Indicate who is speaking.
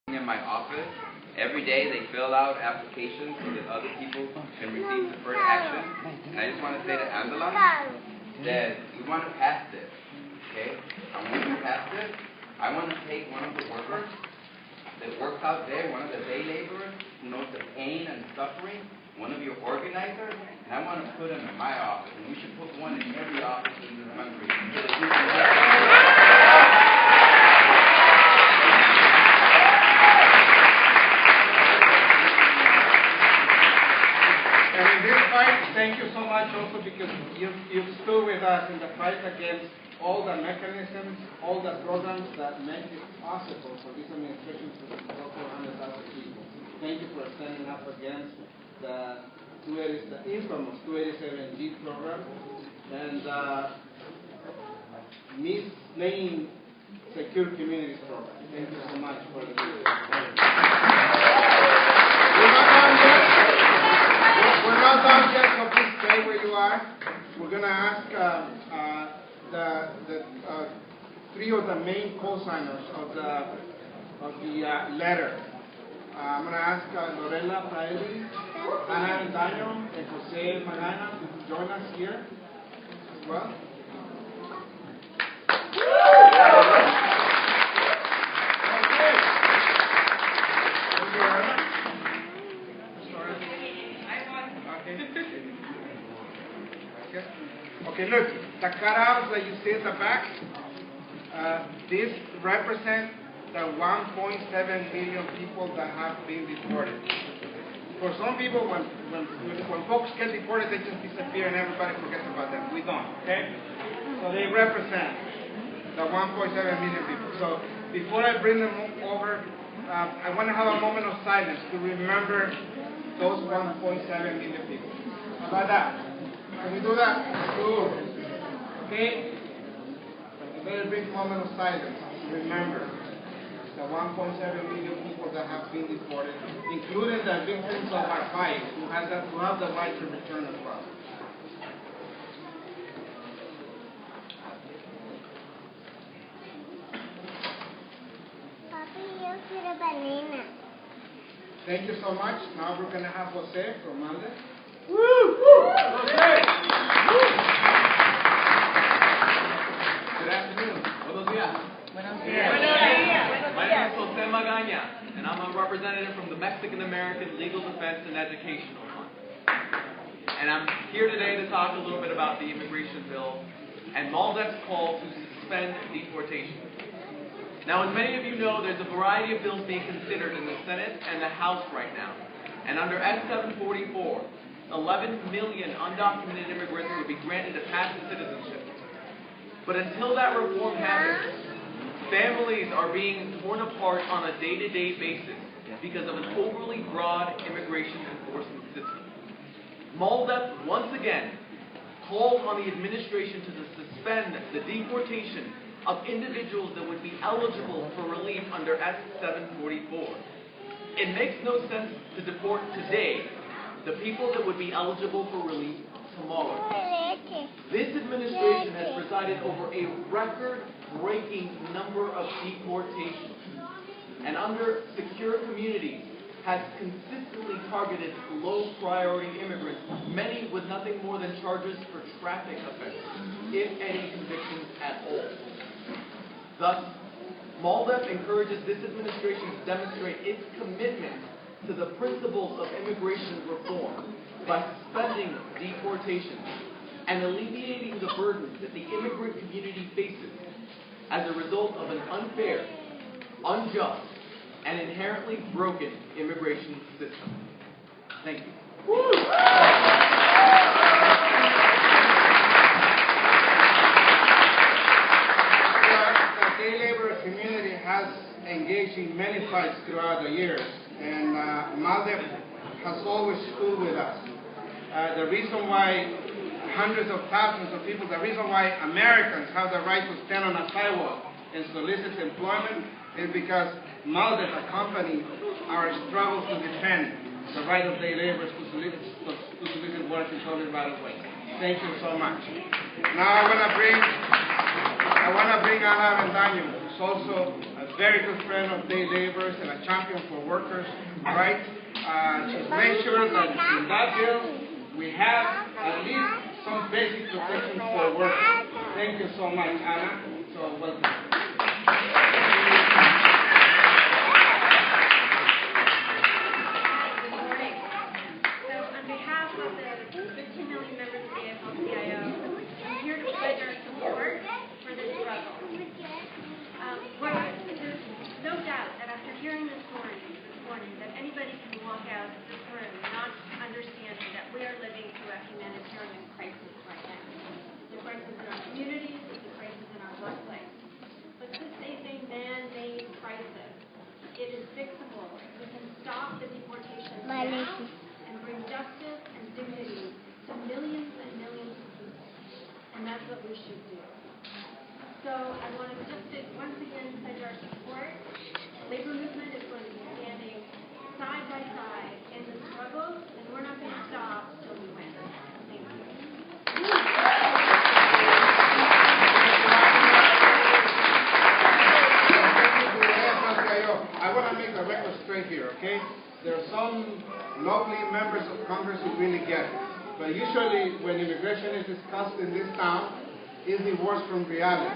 Speaker 1: in my office. Every day they fill out applications so that other people can receive deferred action. And I just want to say to Ndlon that we want to pass this, okay? And when we pass this, I want to take one of the workers that works out there, one of the day laborers who knows the pain and suffering, one of your organizers, and I want to put him in my office. And we should put one in every office in the country so that we can
Speaker 2: thank you so much also because you've stood with us in the fight against all the mechanisms, all the programs that make it possible for this administration to support 400,000 people. Thank you for standing up against the infamous 287G program and misnamed Secure Communities program. Thank you so much for the We're not done yet, so please stay where you are. We're going to ask the three of the main co-signers of the letter. I'm going to ask Lorela Paeli, Ana Ndlon, and Jose Magana to join us here as well. Okay, look, the cutouts that you see at the back, this represents the 1.7 million people that have been deported. For some people, when folks get deported, they just disappear and everybody forgets about them. We don't, okay? So they represent the 1.7 million people. So before I bring them over, I want to have a moment of silence to remember those 1.7 million people. How about that? Can we do that? Good. Okay? A very brief moment of silence to remember the 1.7 million people that have been deported, including the victims of our fight, who have the right to return as well.
Speaker 3: Papi, yo quiero banana.
Speaker 2: Thank you so much. Now we're going to have Jose from Malde. Woo! Jose!
Speaker 4: Good afternoon. Buenos días.
Speaker 5: Buenos días.
Speaker 4: My name is Jose Magana, and I'm a representative from the Mexican American Legal Defense and Educational Fund. And I'm here today to talk a little bit about the immigration bill and MALDEF's call to suspend deportation. Now, as many of you know, there's a variety of bills being considered in the Senate and the House right now. And under S-744, 11 million undocumented immigrants would be granted a path to citizenship. But until that reform happens, families are being torn apart on a day-to-day basis because of an overly broad immigration enforcement system. MALDEF, once again, calls on the administration to suspend the deportation of individuals that would be eligible for relief under S-744. It makes no sense to deport today the people that would be eligible for relief tomorrow. This administration has presided over a record-breaking number of deportations, and under Secure Communities has consistently targeted low-priority immigrants, many with nothing more than charges for traffic offenses, if any convictions at all. Thus, MALDEF encourages this administration to demonstrate its commitment to the principles of immigration reform by suspending deportation and alleviating the burden that the immigrant community faces as a result of an unfair, unjust, and inherently broken immigration system. Thank you.
Speaker 2: The day labor community has engaged in many fights throughout the years, and MALDEF has always stood with us. The reason why hundreds of thousands of people, the reason why Americans have the right to stand on a sidewalk and solicit employment is because MALDEF accompanied our struggles to defend the right of day laborers to solicit work in public right of way. Thank you so much. Now I want to bring Ana Ndlon, who's also a very good friend of day laborers and a champion for workers' rights. She's made sure that in that bill we have at least some basic protections for workers. Thank you so much, Anna. So welcome.
Speaker 5: Hearing this morning, that anybody can walk out of this room not understanding that we are living through a humanitarian crisis right now. It's a crisis in our communities, it's a crisis in our workplace. But this is a man-made crisis. It is fixable. We can stop the deportation now and bring justice and dignity to millions and millions of people. And that's what we should do. So I want to just once again pledge our support. Labor movement is going to be standing side by side in the struggle, and we're not going to stop till we win. Thank you.
Speaker 2: I want to make the record straight here, okay? There are some lovely members of Congress who really get it. But usually when immigration is discussed in this town, it's divorced from reality.